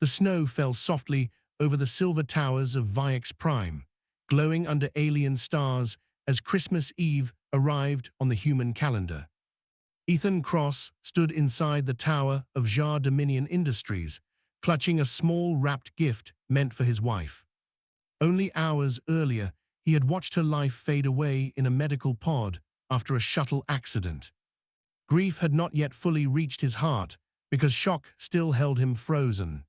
The snow fell softly over the silver towers of Viex Prime, glowing under alien stars as Christmas Eve arrived on the human calendar. Ethan Cross stood inside the tower of Jar Dominion Industries, clutching a small wrapped gift meant for his wife. Only hours earlier, he had watched her life fade away in a medical pod after a shuttle accident. Grief had not yet fully reached his heart because shock still held him frozen.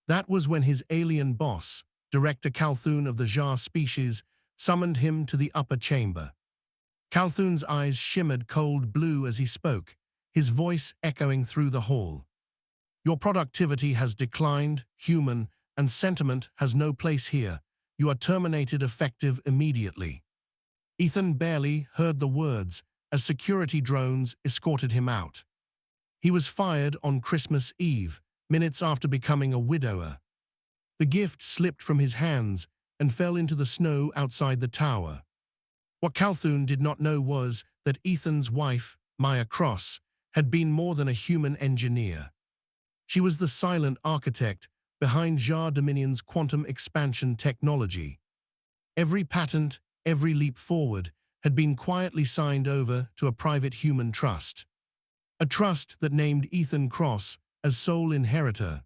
That was when his alien boss, Director Calthun of the Jar species, summoned him to the upper chamber. Calthun's eyes shimmered cold blue as he spoke, his voice echoing through the hall. Your productivity has declined, human, and sentiment has no place here. You are terminated effective immediately. Ethan barely heard the words as security drones escorted him out. He was fired on Christmas Eve, minutes after becoming a widower. The gift slipped from his hands and fell into the snow outside the tower. What Calthun did not know was that Ethan's wife, Maya Cross, had been more than a human engineer. She was the silent architect behind Jar Dominion's quantum expansion technology. Every patent, every leap forward, had been quietly signed over to a private human trust. A trust that named Ethan Cross as sole inheritor.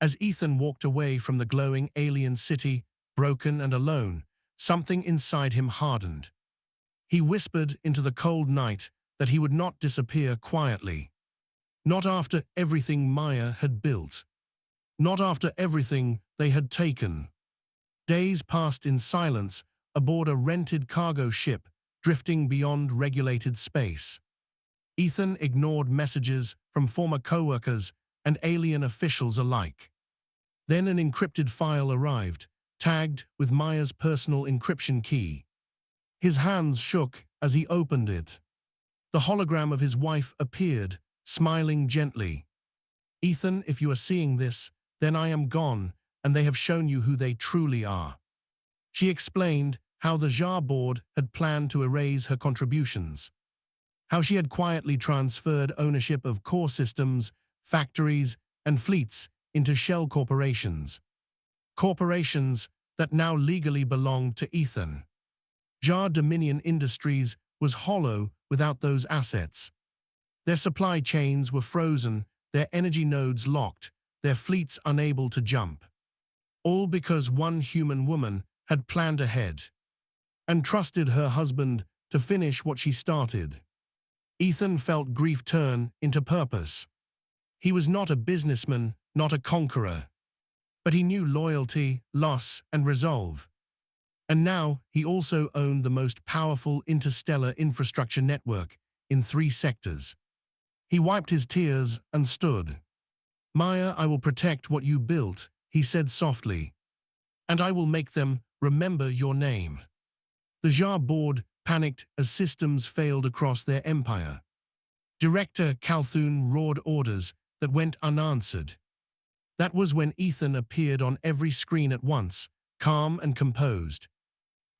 As Ethan walked away from the glowing alien city, broken and alone, something inside him hardened. He whispered into the cold night that he would not disappear quietly. Not after everything Maya had built. Not after everything they had taken. Days passed in silence aboard a rented cargo ship drifting beyond regulated space. Ethan ignored messages from former co-workers and alien officials alike. Then an encrypted file arrived, tagged with Maya's personal encryption key. His hands shook as he opened it. The hologram of his wife appeared, smiling gently. Ethan, if you are seeing this, then I am gone, and they have shown you who they truly are. She explained how the Jar board had planned to erase her contributions. How she had quietly transferred ownership of core systems, factories, and fleets into shell corporations. Corporations that now legally belonged to Ethan. Jar Dominion Industries was hollow without those assets. Their supply chains were frozen, their energy nodes locked, their fleets unable to jump. All because one human woman had planned ahead and trusted her husband to finish what she started. Ethan felt grief turn into purpose. He was not a businessman, not a conqueror. But he knew loyalty, loss, and resolve. And now he also owned the most powerful interstellar infrastructure network in 3 sectors. He wiped his tears and stood. Maya, I will protect what you built, he said softly. And I will make them remember your name. The Jar board panicked as systems failed across their empire. Director Calthun roared orders that went unanswered. That was when Ethan appeared on every screen at once, calm and composed.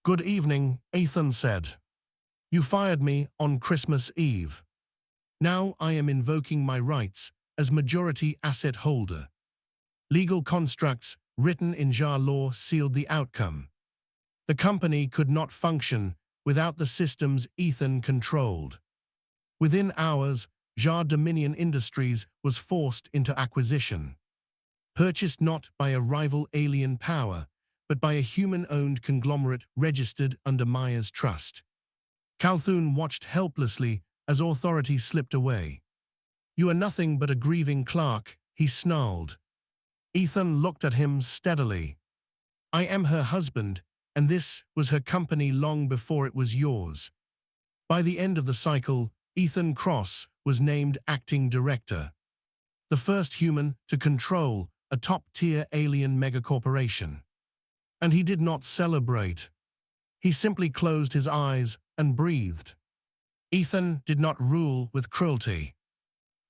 Good evening, Ethan said. You fired me on Christmas Eve. Now I am invoking my rights as majority asset holder. Legal constructs written in Jar law sealed the outcome. The company could not function without the systems Ethan controlled. Within hours, Jar Dominion Industries was forced into acquisition. Purchased not by a rival alien power, but by a human-owned conglomerate registered under Maya's trust. Calthun watched helplessly as authority slipped away. You are nothing but a grieving clerk, he snarled. Ethan looked at him steadily. I am her husband, and this was her company long before it was yours. By the end of the cycle, Ethan Cross was named acting director. The first human to control a top-tier alien megacorporation. And he did not celebrate. He simply closed his eyes and breathed. Ethan did not rule with cruelty.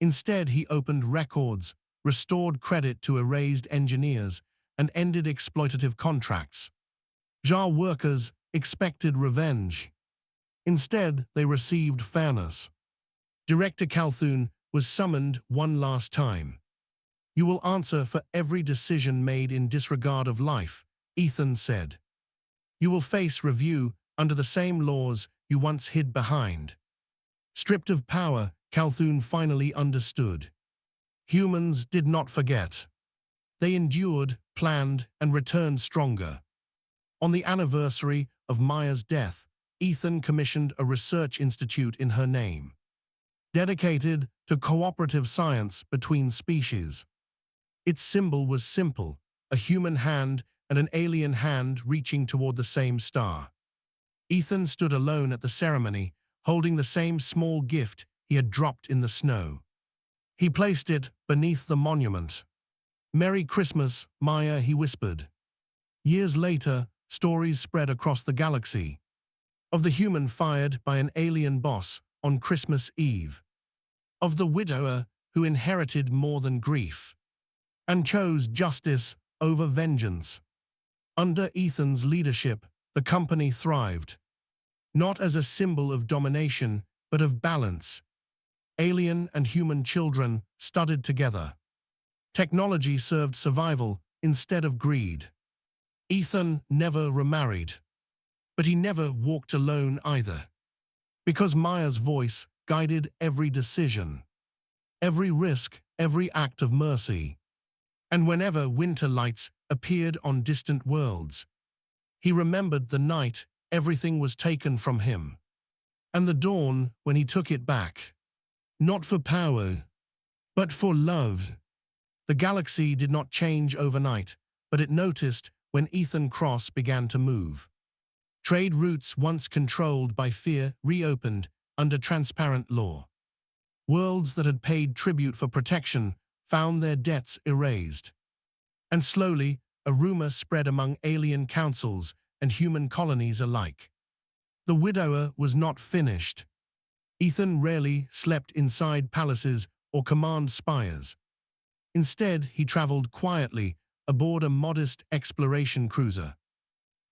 Instead, he opened records, restored credit to erased engineers, and ended exploitative contracts. Jar workers expected revenge. Instead, they received fairness. Director Calthun was summoned one last time. You will answer for every decision made in disregard of life, Ethan said. You will face review under the same laws you once hid behind. Stripped of power, Calhoun finally understood. Humans did not forget. They endured, planned, and returned stronger. On the anniversary of Maya's death, Ethan commissioned a research institute in her name, dedicated to cooperative science between species. Its symbol was simple, a human hand and an alien hand reaching toward the same star. Ethan stood alone at the ceremony, holding the same small gift he had dropped in the snow. He placed it beneath the monument. "Merry Christmas, Maya," he whispered. Years later, stories spread across the galaxy of the human fired by an alien boss on Christmas Eve, of the widower who inherited more than grief and chose justice over vengeance. Under Ethan's leadership, the company thrived, not as a symbol of domination, but of balance. Alien and human children studied together. Technology served survival instead of greed. Ethan never remarried, but he never walked alone either, because Maya's voice guided every decision, every risk, every act of mercy. And whenever winter lights appeared on distant worlds, he remembered the night everything was taken from him, and the dawn when he took it back. Not for power, but for love. The galaxy did not change overnight, but it noticed when Ethan Cross began to move. Trade routes once controlled by fear reopened under transparent law. Worlds that had paid tribute for protection found their debts erased. And slowly, a rumor spread among alien councils and human colonies alike. The widower was not finished. Ethan rarely slept inside palaces or command spires. Instead, he traveled quietly aboard a modest exploration cruiser.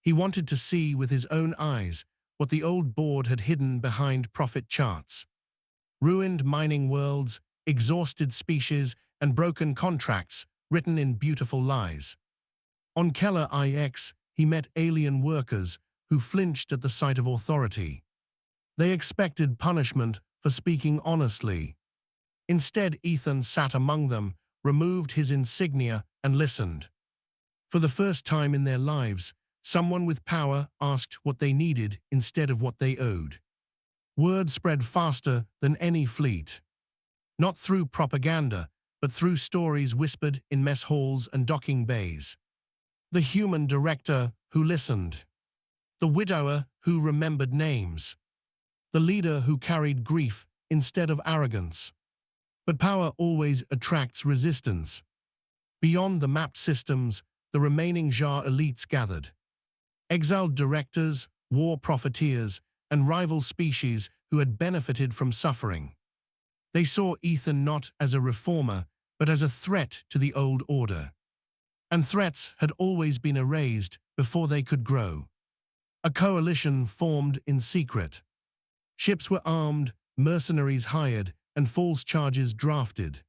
He wanted to see with his own eyes what the old board had hidden behind profit charts. Ruined mining worlds, exhausted species, and broken contracts written in beautiful lies. On Keller IX, he met alien workers who flinched at the sight of authority. They expected punishment for speaking honestly. Instead, Ethan sat among them, removed his insignia, and listened. For the first time in their lives, someone with power asked what they needed instead of what they owed. Word spread faster than any fleet. Not through propaganda, but through stories whispered in mess halls and docking bays. The human director who listened. The widower who remembered names. The leader who carried grief instead of arrogance. But power always attracts resistance. Beyond the mapped systems, the remaining Jar elites gathered. Exiled directors, war profiteers, and rival species who had benefited from suffering. They saw Ethan not as a reformer, but as a threat to the old order. And threats had always been erased before they could grow. A coalition formed in secret. Ships were armed, mercenaries hired, and false charges drafted.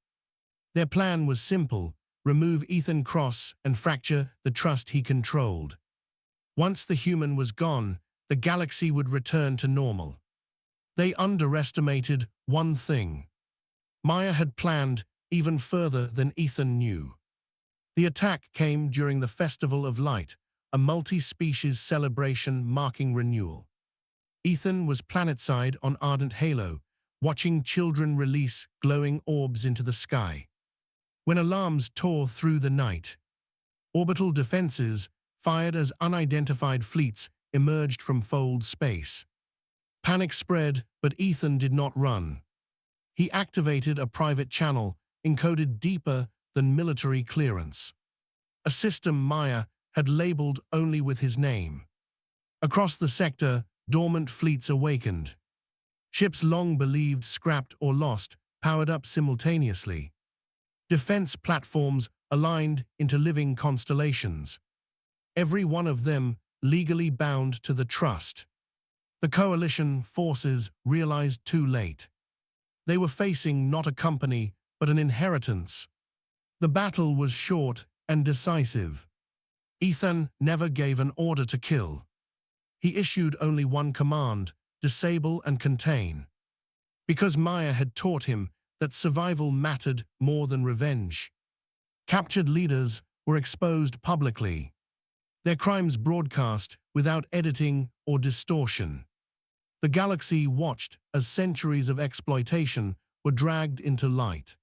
Their plan was simple: remove Ethan Cross and fracture the trust he controlled. Once the human was gone, the galaxy would return to normal. They underestimated one thing. Maya had planned even further than Ethan knew. The attack came during the Festival of Light, a multi-species celebration marking renewal. Ethan was planetside on Ardent Halo, watching children release glowing orbs into the sky. When alarms tore through the night, orbital defenses, fired as unidentified fleets, emerged from fold space. Panic spread, but Ethan did not run. He activated a private channel, encoded deeper than military clearance. A system Maya had labeled only with his name. Across the sector, dormant fleets awakened. Ships long believed scrapped or lost, powered up simultaneously. Defense platforms aligned into living constellations. Every one of them legally bound to the trust. The coalition forces realized too late. They were facing not a company, but an inheritance. The battle was short and decisive. Ethan never gave an order to kill. He issued only one command: disable and contain. Because Maya had taught him that survival mattered more than revenge. Captured leaders were exposed publicly, their crimes broadcast without editing or distortion. The galaxy watched as centuries of exploitation were dragged into light.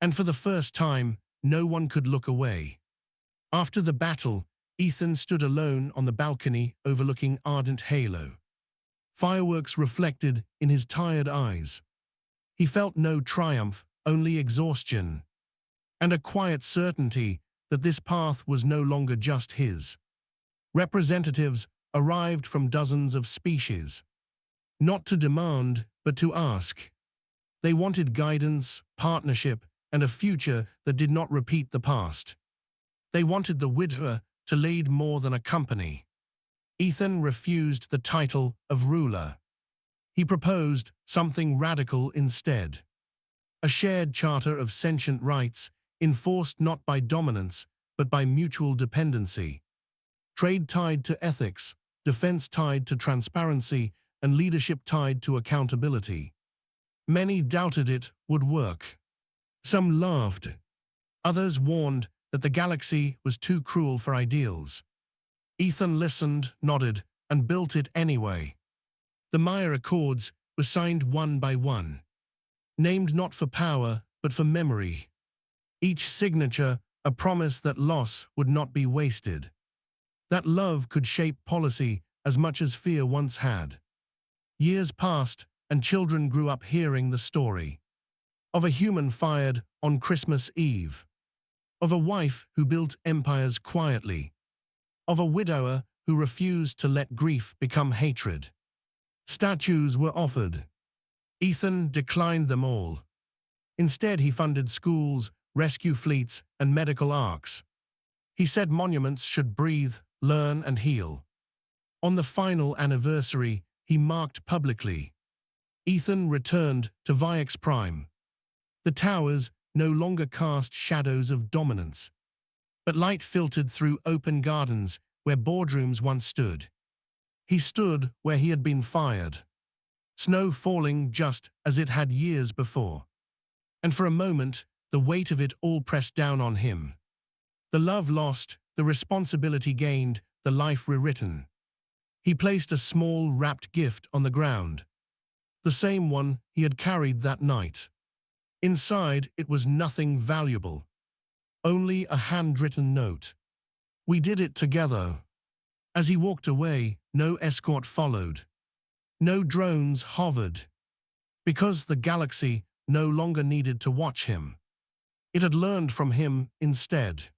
And for the first time, no one could look away. After the battle, Ethan stood alone on the balcony overlooking ardent Halo. Fireworks reflected in his tired eyes. He felt no triumph, only exhaustion, and a quiet certainty that this path was no longer just his. Representatives arrived from dozens of species, not to demand, but to ask. They wanted guidance, partnership, and a future that did not repeat the past. They wanted the Widher to lead more than a company. Ethan refused the title of ruler. He proposed something radical instead. A shared charter of sentient rights, enforced not by dominance, but by mutual dependency. Trade tied to ethics, defense tied to transparency, and leadership tied to accountability. Many doubted it would work. Some laughed. Others warned that the galaxy was too cruel for ideals. Ethan listened, nodded, and built it anyway. The Maya Accords were signed one by one, named not for power, but for memory. Each signature a promise that loss would not be wasted, that love could shape policy as much as fear once had. Years passed, and children grew up hearing the story of a human fired on Christmas Eve, of a wife who built empires quietly, of a widower who refused to let grief become hatred. Statues were offered. Ethan declined them all. Instead, he funded schools, rescue fleets, and medical arcs. He said monuments should breathe, learn, and heal. On the final anniversary, he marked publicly. Ethan returned to Viex Prime. The towers no longer cast shadows of dominance, but light filtered through open gardens where boardrooms once stood. He stood where he had been fired, snow falling just as it had years before. And for a moment, the weight of it all pressed down on him. The love lost, the responsibility gained, the life rewritten. He placed a small wrapped gift on the ground, the same one he had carried that night. Inside, it was nothing valuable, only a handwritten note. "We did it together." As he walked away, no escort followed. No drones hovered, because the galaxy no longer needed to watch him. It had learned from him instead.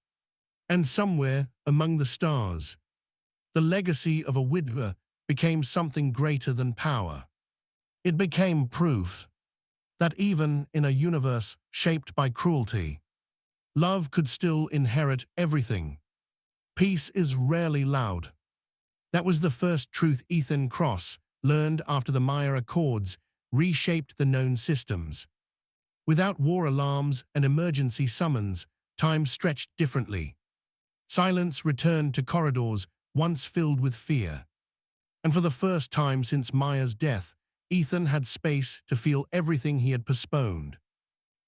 And somewhere among the stars, the legacy of a Widher became something greater than power. It became proof that even in a universe shaped by cruelty, love could still inherit everything. Peace is rarely loud. That was the first truth Ethan Cross learned after the Maya Accords reshaped the known systems. Without war alarms and emergency summons, time stretched differently. Silence returned to corridors once filled with fear. And for the first time since Maya's death, Ethan had space to feel everything he had postponed.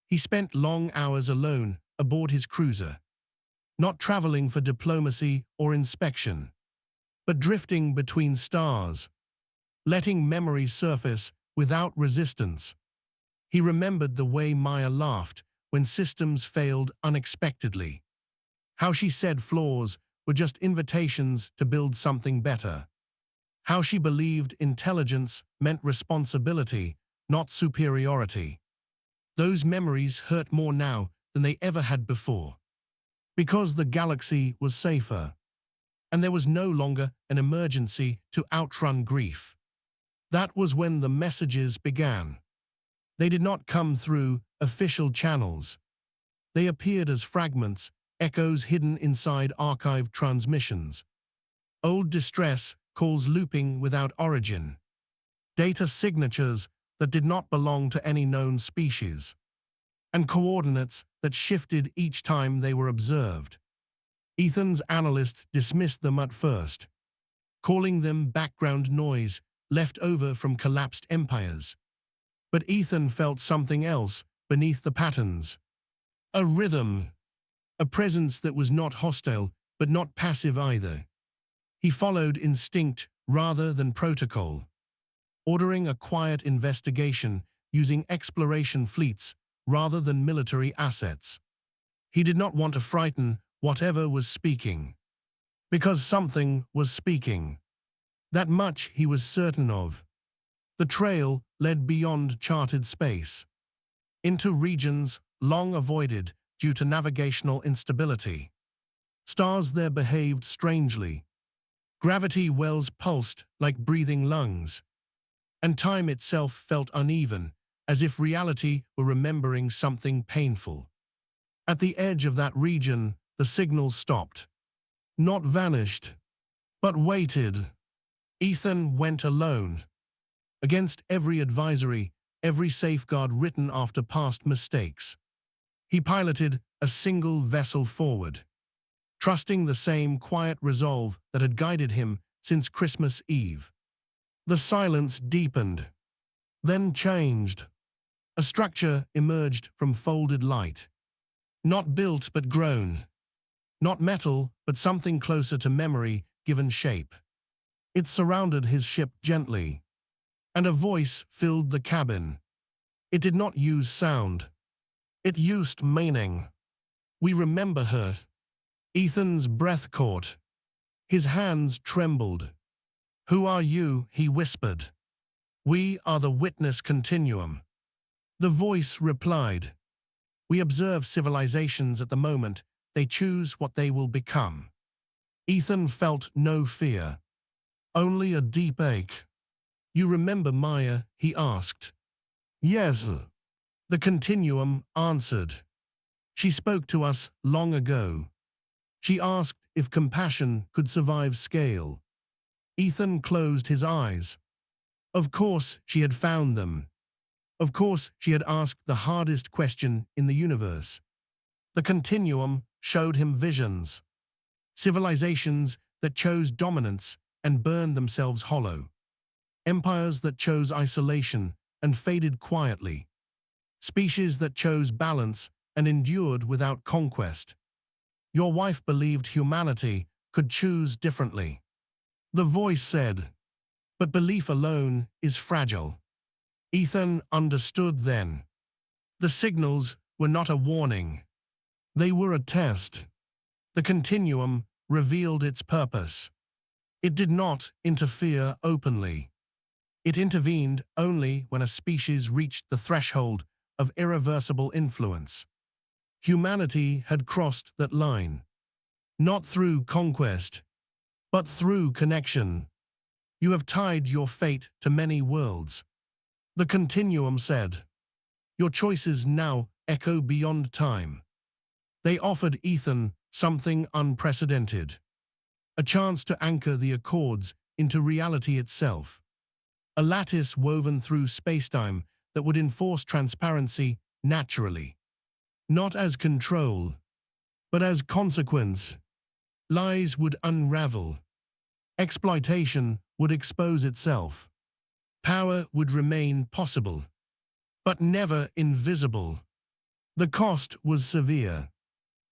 He spent long hours alone aboard his cruiser, not traveling for diplomacy or inspection, but drifting between stars, letting memories surface without resistance. He remembered the way Maya laughed when systems failed unexpectedly, how she said flaws were just invitations to build something better, how she believed intelligence meant responsibility, not superiority. Those memories hurt more now than they ever had before, because the galaxy was safer, and there was no longer an emergency to outrun grief. That was when the messages began. They did not come through official channels. They appeared as fragments, echoes hidden inside archived transmissions. Old distress calls looping without origin. Data signatures that did not belong to any known species. and coordinates that shifted each time they were observed. Ethan's analyst dismissed them at first, calling them background noise left over from collapsed empires. But Ethan felt something else beneath the patterns. A rhythm, a presence that was not hostile, but not passive either. He followed instinct rather than protocol, ordering a quiet investigation using exploration fleets rather than military assets. He did not want to frighten whatever was speaking, because something was speaking. That much he was certain of. The trail led beyond charted space, into regions long avoided due to navigational instability. Stars there behaved strangely. Gravity wells pulsed like breathing lungs, and time itself felt uneven, as if reality were remembering something painful. At the edge of that region, the signals stopped. Not vanished, but waited. Ethan went alone. Against every advisory, every safeguard written after past mistakes. He piloted a single vessel forward, trusting the same quiet resolve that had guided him since Christmas Eve. The silence deepened, then changed. A structure emerged from folded light. Not built but grown. Not metal, but something closer to memory given shape. It surrounded his ship gently, and a voice filled the cabin. It did not use sound. It used meaning. We remember her. Ethan's breath caught. His hands trembled. Who are you? He whispered. We are the witness continuum. The voice replied. We observe civilizations at the moment. They choose what they will become. Ethan felt no fear, only a deep ache. You remember Maya? He asked. Yes, the continuum answered. She spoke to us long ago. She asked if compassion could survive scale. Ethan closed his eyes. Of course she had found them. Of course she had asked the hardest question in the universe. The continuum showed him visions. Civilizations that chose dominance and burned themselves hollow. Empires that chose isolation and faded quietly. Species that chose balance and endured without conquest. Your wife believed humanity could choose differently. The voice said, but belief alone is fragile. Ethan understood then. The signals were not a warning. They were a test. The continuum revealed its purpose. It did not interfere openly. It intervened only when a species reached the threshold of irreversible influence. Humanity had crossed that line, not through conquest, but through connection. You have tied your fate to many worlds. The continuum said. Your choices now echo beyond time. They offered Ethan something unprecedented. A chance to anchor the accords into reality itself. A lattice woven through spacetime that would enforce transparency naturally. Not as control, but as consequence. Lies would unravel. Exploitation would expose itself. Power would remain possible, but never invisible. The cost was severe.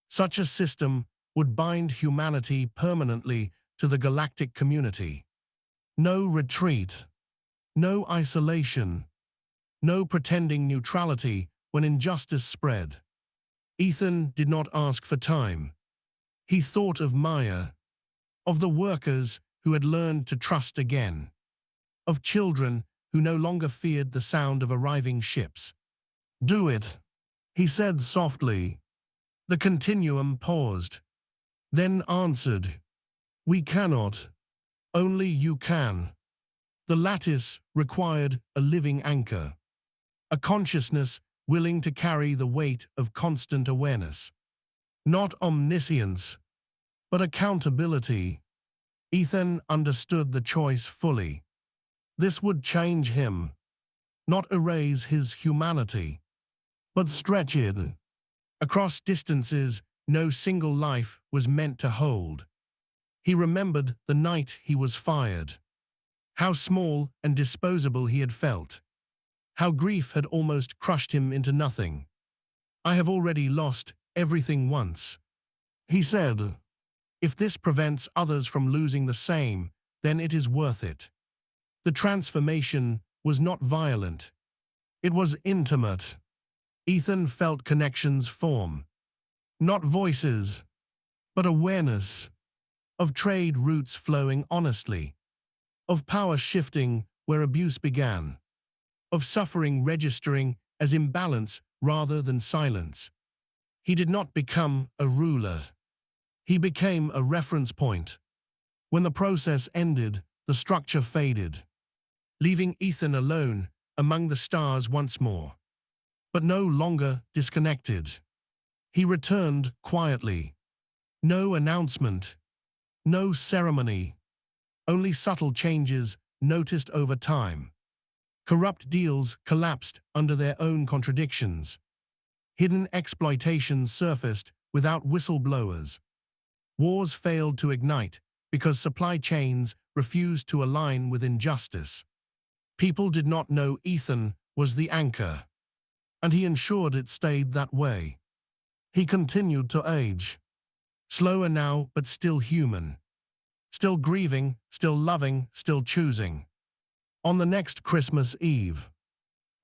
Such a system would bind humanity permanently to the galactic community. No retreat, no isolation, no pretending neutrality when injustice spread. Ethan did not ask for time. He thought of Maya, of the workers who had learned to trust again, of children who no longer feared the sound of arriving ships. Do it, he said softly. The continuum paused, then answered, we cannot. Only you can. The lattice required a living anchor, a consciousness willing to carry the weight of constant awareness. Not omniscience, but accountability. Ethan understood the choice fully. This would change him, not erase his humanity. but stretched. Across distances no single life was meant to hold. He remembered the night he was fired. How small and disposable he had felt. How grief had almost crushed him into nothing. I have already lost everything once, he said. If this prevents others from losing the same, then it is worth it. The transformation was not violent. It was intimate. Ethan felt connections form. Not voices, but awareness. Of trade routes flowing honestly. Of power shifting where abuse began. Of suffering registering as imbalance rather than silence. He did not become a ruler. He became a reference point. When the process ended, the structure faded, leaving Ethan alone among the stars once more. But no longer disconnected. He returned quietly. No announcement. No ceremony. Only subtle changes noticed over time. Corrupt deals collapsed under their own contradictions. Hidden exploitations surfaced without whistleblowers. Wars failed to ignite because supply chains refused to align with injustice. People did not know Ethan was the anchor, and he ensured it stayed that way. He continued to age. Slower now, but still human. Still grieving, still loving, still choosing. On the next Christmas Eve,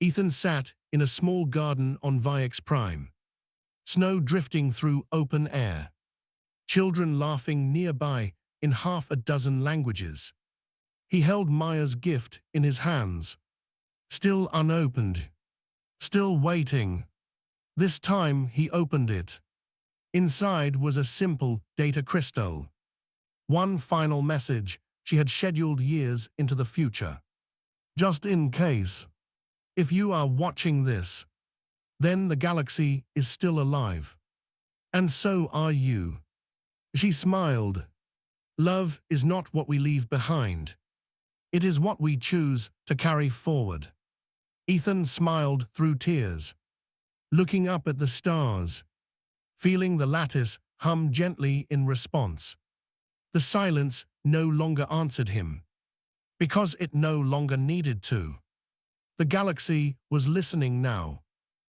Ethan sat in a small garden on VX Prime. Snow drifting through open air. Children laughing nearby in half a dozen languages. He held Maya's gift in his hands. Still unopened. Still waiting. This time he opened it. Inside was a simple data crystal. One final message she had scheduled years into the future. Just in case. If you are watching this, then the galaxy is still alive. And so are you. She smiled. Love is not what we leave behind. It is what we choose to carry forward. Ethan smiled through tears, looking up at the stars, feeling the lattice hum gently in response. The silence no longer answered him, because it no longer needed to. The galaxy was listening now.